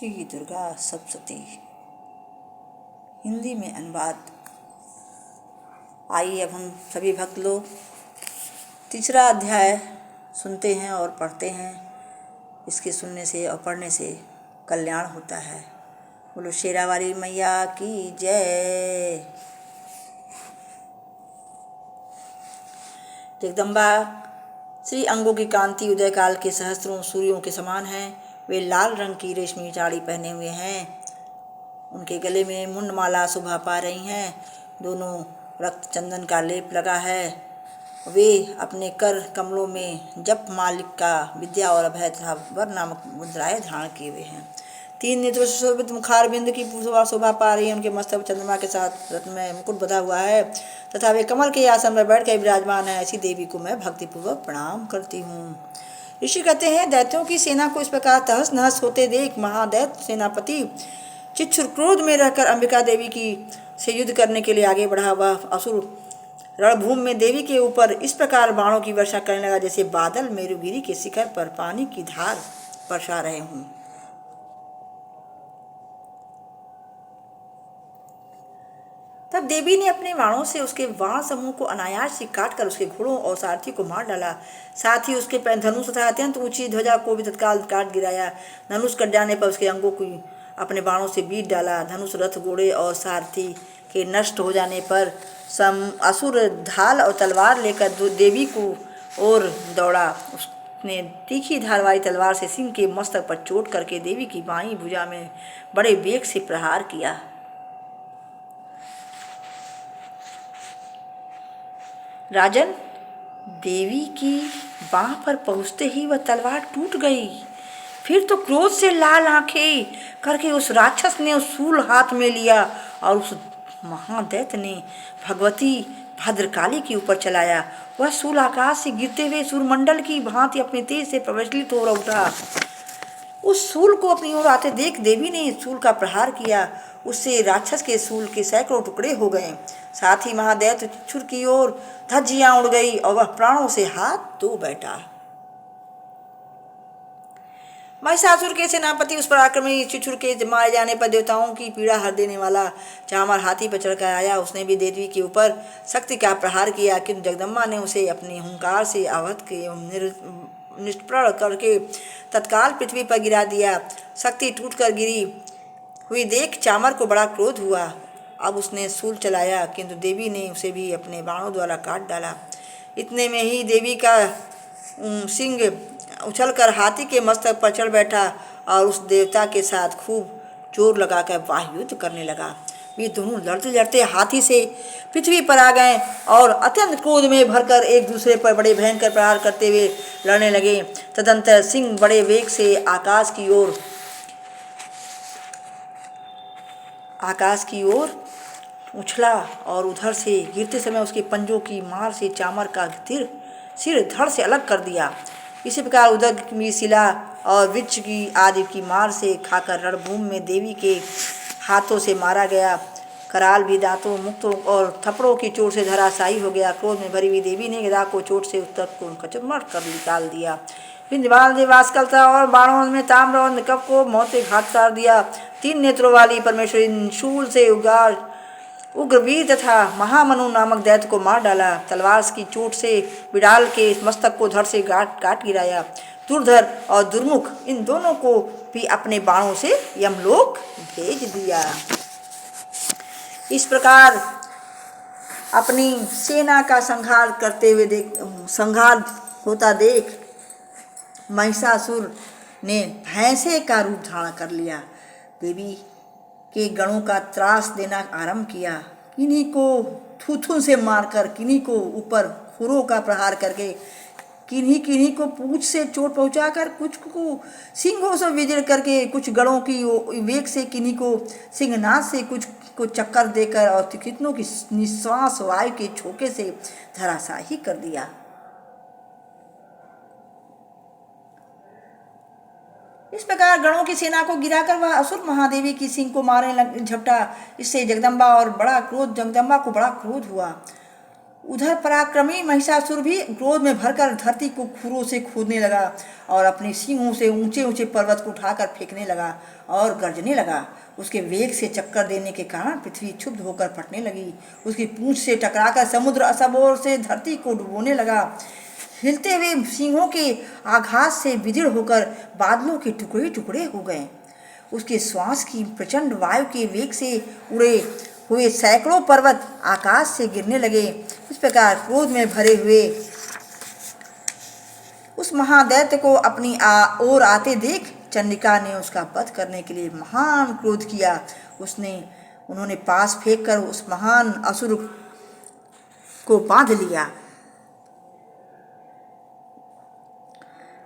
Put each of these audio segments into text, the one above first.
श्री दुर्गा सप्तशती हिंदी में अनुवाद। आइए अब हम सभी भक्त लोग तीसरा अध्याय सुनते हैं और पढ़ते हैं। इसके सुनने से और पढ़ने से कल्याण होता है। बोलो शेरावाली मैया की जय। जगदम्बा श्री अंगों की कांति उदय काल के सहस्त्रों सूर्यों के समान है। वे लाल रंग की रेशमी साड़ी पहने हुए हैं। उनके गले में मुंडमाला शोभा पा रही हैं। दोनों रक्त चंदन का लेप लगा है। वे अपने कर कमलों में जप मालिक का विद्या और अभय तथा वर नामक मुद्राएं धारण किए हुए हैं। तीन नेत्रों से शोभित मुखार बिंद की शोभा पा रही है। उनके मस्तक चंद्रमा के साथ रत्नमय मुकुट बधा हुआ है तथा वे कमल के आसन पर बैठ कर विराजमान है। ऐसी देवी को मैं भक्तिपूर्वक प्रणाम करती हूँ। ऋषि कहते हैं, दैत्यों की सेना को इस प्रकार तहस नहस होते देख महादैत्य सेनापति चिच्छुर क्रोध में रहकर अंबिका देवी की से युद्ध करने के लिए आगे बढ़ा। वह असुर रणभूमि में देवी के ऊपर इस प्रकार बाणों की वर्षा करने लगा जैसे बादल मेरुगिरी के शिखर पर पानी की धार बरसा रहे हों। तब देवी ने अपने बाणों से उसके बाण समूह को अनायास ही काटकर उसके घोड़ों और सारथी को मार डाला। साथ ही उसके धनुष तथा अत्यंत ऊंची ध्वजा को भी तत्काल काट गिराया। धनुष कट जाने पर उसके अंगों को अपने बाणों से बीत डाला। धनुष रथ घोड़े और सारथी के नष्ट हो जाने पर असुर ढाल और तलवार लेकर देवी को ओर दौड़ा। उसने तीखी धार वाली तलवार से सिंह के मस्तक पर चोट करके देवी की बाईं भुजा में बड़े वेग से प्रहार किया। राजन, देवी की बाह पर पहुंचते ही वह तलवार टूट गई। फिर तो क्रोध से लाल आंखें करके उस राक्षस ने उस शूल हाथ में लिया और उस महादैत्य ने भगवती भद्रकाली के ऊपर चलाया। वह शूल आकाश से गिरते हुए सूर्यमंडल की भांति अपने तेज से प्रज्वलित हो उठा। उस शूल को अपनी ओर आते देख देवी ने शूल का प्रहार किया। उससे राक्षस के शूल के सैकड़ों टुकड़े हो गए। साथ ही महादैत्य चिच्छुर की ओर धज्जियां उड़ गई और वह प्राणों से हाथ धो बैठा। महिषासुर के सेनापति उस पर आक्रमणी चिच्छुर के मारे जाने पर देवताओं की पीड़ा हर देने वाला चामर हाथी पर चढ़कर आया। उसने भी देवी के ऊपर शक्ति का प्रहार किया, किंतु जगदम्बा ने उसे अपने हुंकार से आवत के निष्प्रण करके तत्काल पृथ्वी पर गिरा दिया। शक्ति टूटकर गिरी हुई देख चामर को बड़ा क्रोध हुआ। अब उसने शूल चलाया, किंतु देवी ने उसे भी अपने बाणों द्वारा काट डाला। इतने में ही देवी का सिंह उछलकर हाथी के मस्तक पर चढ़ बैठा और उस देवता के साथ खूब जोर लगाकर वायुयुद्ध करने लगा। वे दोनों लड़ते लड़ते हाथी से पृथ्वी पर आ गए और अत्यंत क्रोध में भरकर एक दूसरे पर बड़े भयंकर प्रहार करते हुए लड़ने लगे। तदंतर सिंह बड़े वेग से आकाश की ओर उछला और उधर से गिरते समय उसके पंजों की मार से चामर का सिर धड़ से अलग कर दिया। इसी प्रकार उदक की शिला और वृक्ष की आदि की मार से खाकर रणभूमि में देवी के हाथों से मारा गया। कराल भी दांतों मुक्तों और थप्पड़ों की चोट से धराशायी हो गया। क्रोध में भरी हुई देवी ने गदा को चोट से उत्तक को कचमट कर निकाल दिया। विंध्यवाल देवास्कलता और बाणों में ताम्र और निकप को मौते घाट उतार दिया। तीन नेत्रों वाली परमेश्वरी शूल से उग्रवीर तथा महामनु नामक दैत्य को मार डाला। तलवार की चोट से बिडाल के मस्तक को धड़ से काट गिराया। दुर्धर और दुर्मुख इन दोनों को भी अपने बाणों से यमलोक भेज दिया। इस प्रकार अपनी सेना का संहार होता देख महिषासुर ने भैंसे का रूप धारण कर लिया। देवी के गणों का त्रास देना आरंभ किया। किन्हीं को थूथू से मारकर, किन्हीं को ऊपर खुरों का प्रहार करके, किन्हीं को पूंछ से चोट पहुंचाकर, कुछ को सिंहों से विजय करके, कुछ गणों की वेग से, किन्हीं को सिंहनाद से, कुछ को चक्कर देकर और कितनों की निश्वास वायु के झोंके से धराशायी कर दिया। इस प्रकार गणों की सेना को गिराकर वह असुर महादेवी की सिंह को मारने झपटा। इससे जगदम्बा को बड़ा क्रोध हुआ। उधर पराक्रमी महिषासुर भी क्रोध में भरकर धरती को खुरों से खोदने लगा और अपने सींगों से ऊंचे ऊंचे पर्वत को उठाकर फेंकने लगा और गर्जने लगा। उसके वेग से चक्कर देने के कारण पृथ्वी क्षुब्ध होकर फटने लगी। उसकी पूंछ से टकराकर समुद्र सब ओर से धरती को डुबोने लगा। हिलते हुए सिंहों के आघात से विदीर्ण होकर बादलों के टुकड़े टुकड़े हो गए। उसके श्वास की प्रचंड वायु के वेग से उड़े हुए सैकड़ों पर्वत आकाश से गिरने लगे। इस प्रकार क्रोध में भरे हुए उस महादैत्य को अपनी ओर आते देख चंडिका ने उसका वध करने के लिए महान क्रोध किया। उन्होंने पास फेंक कर उस महान असुर को बांध लिया।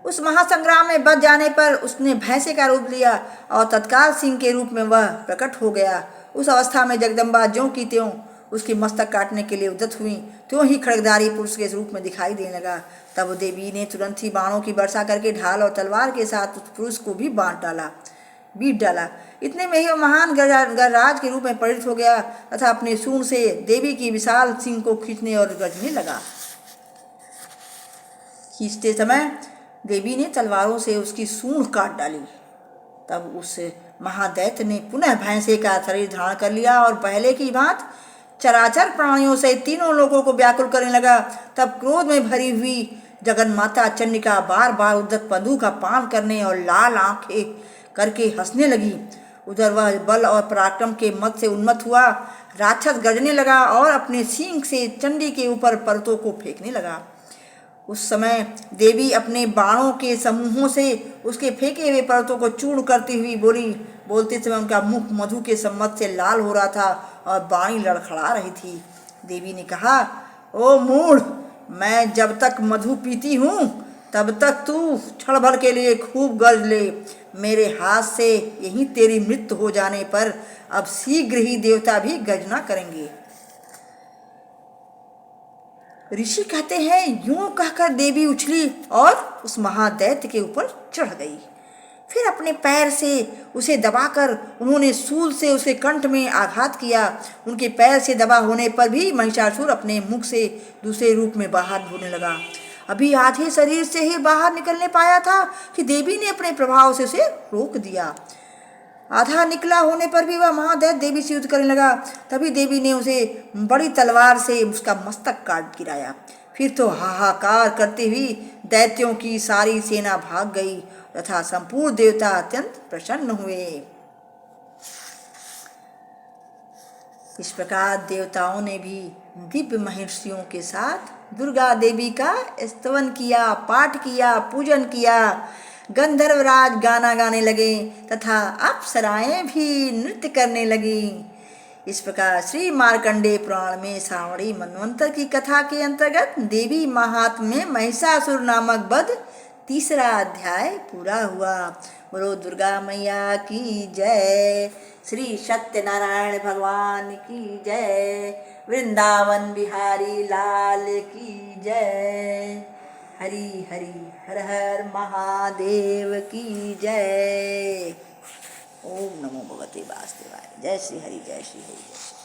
उस महासंग्राम में बच जाने पर उसने भैंसे का रूप लिया और तत्काल सिंह के रूप में वह प्रकट हो गया। उस अवस्था में जगदम्बा ज्यों की त्यों उसके मस्तक काटने के लिए उद्यत हुई, त्यों ही खड़गधारी पुरुष के रूप में दिखाई देने लगा। तब देवी ने तुरंत ही बाणों की वर्षा करके ढाल और तलवार के साथ उस पुरुष को भी बीट डाला। इतने में ही वह महान गजराज के रूप में परिणत हो गया तथा अपने सूंड से देवी की विशाल सिंह को खींचने और गरजने लगा। खींचते समय देवी ने तलवारों से उसकी सूंड काट डाली। तब उस महादैत्य ने पुनः भैंसे का शरीर धारण कर लिया और पहले की भांति चराचर प्राणियों से तीनों लोगों को व्याकुल करने लगा। तब क्रोध में भरी हुई जगन्माता चंडिका बार बार उद्यत बंधु का पान करने और लाल आंखें करके हंसने लगी। उधर वह बल और पराक्रम के मद से उन्मत्त हुआ राक्षस गरजने लगा और अपने सींग से चंडी के ऊपर पर्वतों को फेंकने लगा। उस समय देवी अपने बाणों के समूहों से उसके फेंके हुए पर्वतों को चूर्ण करती हुई बोली। बोलते समय उनका मुख मधु के सम्मत से लाल हो रहा था और वाणी लड़खड़ा रही थी। देवी ने कहा, ओ मूढ़, मैं जब तक मधु पीती हूँ तब तक तू क्षण भर के लिए खूब गर्ज ले। मेरे हाथ से यहीं तेरी मृत्यु हो जाने पर अब शीघ्र ही देवता भी गर्जना करेंगे। ऋषि कहते हैं, यूं कहकर देवी उछली और उस महादैत्य के ऊपर चढ़ गई। फिर अपने पैर से उसे दबाकर उन्होंने सूल से उसके कंठ में आघात किया। उनके पैर से दबा होने पर भी महिषासुर अपने मुख से दूसरे रूप में बाहर होने लगा। अभी आधे शरीर से ही बाहर निकलने पाया था कि देवी ने अपने प्रभाव से उसे रोक दिया। आधा निकला होने पर भी वह महादैत्य देवी से युद्ध करने लगा। तभी देवी ने उसे बड़ी तलवार से उसका मस्तक काट गिराया। फिर तो हाहाकार करती हुई दैत्यों की सारी सेना भाग गई तथा संपूर्ण देवता अत्यंत प्रसन्न हुए। इस प्रकार देवताओं ने भी दिव्य महर्षियों के साथ दुर्गा देवी का स्तवन किया, पाठ किया, पूजन किया। गंधर्वराज गाना गाने लगे तथा अप्सराएं भी नृत्य करने लगी। इस प्रकार श्री मार्कंडेय पुराण में श्रावणी मनवंतर की कथा के अंतर्गत देवी महात्म्य में महिषासुर नामक वध तीसरा अध्याय पूरा हुआ। बोलो दुर्गा मैया की जय। श्री सत्यनारायण भगवान की जय। वृंदावन बिहारी लाल की जय। हरि हरि हर हर महादेव की जय। ओम नमो भगवते वासुदेवाय। जय श्री हरि, जय श्री हरि, जय श्री